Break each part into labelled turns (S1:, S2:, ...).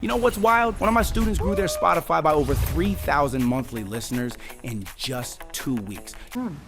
S1: You know what's wild? One of my students grew their Spotify by over 3,000 monthly listeners in just 2 weeks.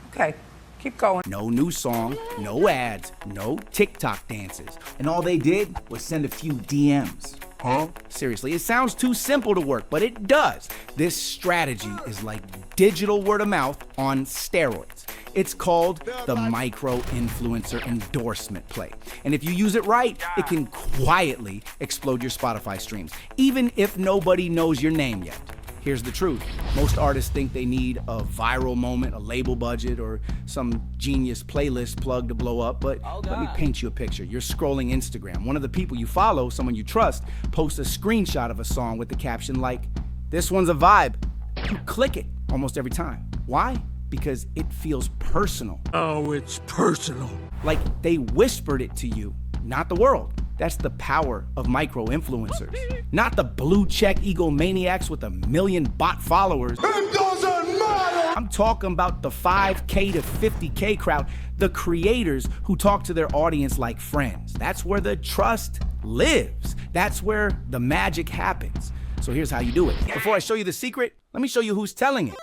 S2: Okay, keep going.
S1: No new song, no ads, no TikTok dances. And all they did was send a few DMs. Huh? Seriously, it sounds too simple to work, but it does. This strategy is like digital word of mouth on steroids. It's called the micro-influencer endorsement play. And if you use it right, it can quietly explode your Spotify streams, even if nobody knows your name yet. Here's the truth. Most artists think they need a viral moment, a label budget, or some genius playlist plug to blow up, but let me paint you a picture. You're scrolling Instagram. One of the people you follow, someone you trust, posts a screenshot of a song with the caption like, "This one's a vibe." You click it almost every time. Why? Because it feels personal.
S3: Oh, it's personal.
S1: Like they whispered it to you, not the world. That's the power of micro-influencers. Not the blue check egomaniacs with 1 million bot followers.
S4: It doesn't matter!
S1: I'm talking about the 5K to 50K crowd, the creators who talk to their audience like friends. That's where the trust lives. That's where the magic happens. So here's how you do it. Before I show you the secret, let me show you who's telling it.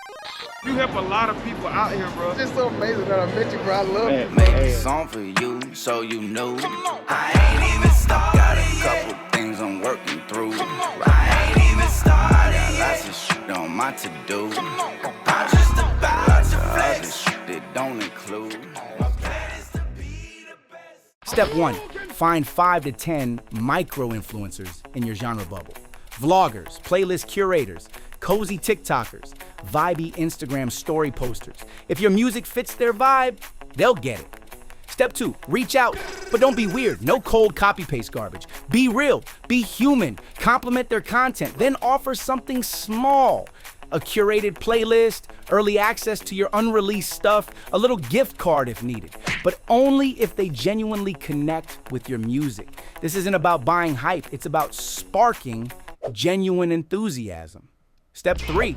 S5: You help a lot of people out here, bro.
S4: It's so amazing that I met you, bro. I love you.
S6: Make a song for you, so you know. I ain't even started. Got a couple things I'm working through. I ain't even started. Lots of shit on my to-do. I'm just about to flex. That don't include.
S1: Step 1, find 5 to 10 micro-influencers in your genre bubble. Vloggers, playlist curators, cozy TikTokers, vibey Instagram story posters. If your music fits their vibe, they'll get it. Step 2, reach out, but don't be weird. No cold copy-paste garbage. Be real, be human, compliment their content, then offer something small. A curated playlist, early access to your unreleased stuff, a little gift card if needed, but only if they genuinely connect with your music. This isn't about buying hype, it's about sparking genuine enthusiasm. Step 3,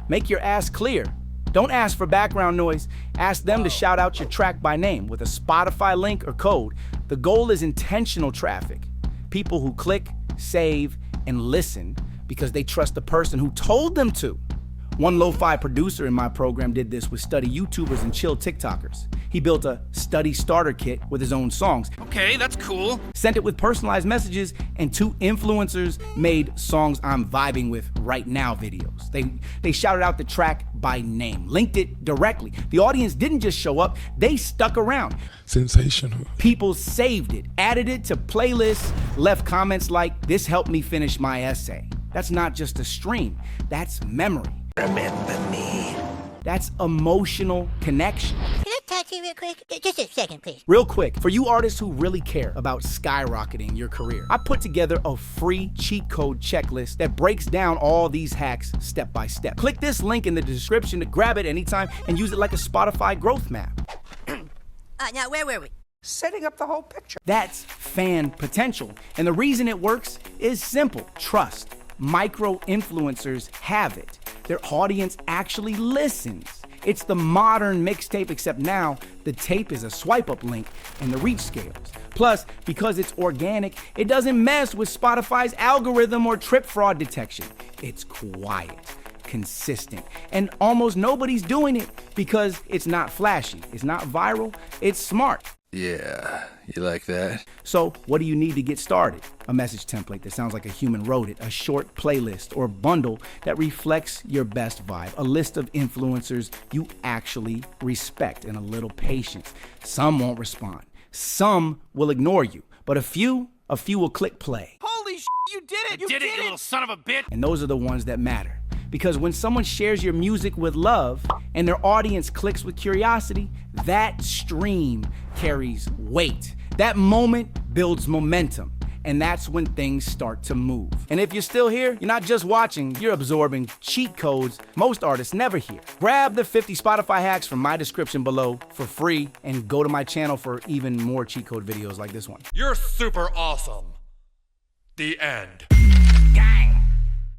S1: make your ask clear. Don't ask for background noise. Ask them to shout out your track by name with a Spotify link or code. The goal is intentional traffic. People who click, save, and listen because they trust the person who told them to. One lo-fi producer in my program did this with study YouTubers and chill TikTokers. He built a study starter kit with his own songs.
S3: Okay, that's cool.
S1: Sent it with personalized messages, and 2 influencers made songs I'm vibing with right now videos. They shouted out the track by name, linked it directly. The audience didn't just show up, they stuck around.
S3: Sensational.
S1: People saved it, added it to playlists, left comments like, "This helped me finish my essay." That's not just a stream, that's memory.
S3: Remember me.
S1: That's emotional connection.
S7: Can I talk to you real quick? Just a second, please.
S1: Real quick, for you artists who really care about skyrocketing your career, I put together a free cheat code checklist that breaks down all these hacks step by step. Click this link in the description to grab it anytime and use it like a Spotify growth map.
S7: Now, where were we?
S2: Setting up the whole picture.
S1: That's fan potential. And the reason it works is simple: trust. Micro-influencers have it. Their audience actually listens. It's the modern mixtape, except now the tape is a swipe-up link and the reach scales. Plus, because it's organic, it doesn't mess with Spotify's algorithm or trip fraud detection. It's quiet, consistent, and almost nobody's doing it because it's not flashy, it's not viral, it's smart.
S6: Yeah, you like that?
S1: So what do you need to get started? A message template that sounds like a human wrote it, a short playlist or bundle that reflects your best vibe, a list of influencers you actually respect, and a little patience. Some won't respond, some will ignore you, but a few will click play.
S5: Holy shit, you did it!
S3: You did it, you little son of a bitch.
S1: And those are the ones that matter. Because when someone shares your music with love and their audience clicks with curiosity, that stream carries weight. That moment builds momentum. And that's when things start to move. And if you're still here, you're not just watching, you're absorbing cheat codes most artists never hear. Grab the 50 Spotify hacks from my description below for free and go to my channel for even more cheat code videos like this one.
S3: You're super awesome. The end.
S7: Gang.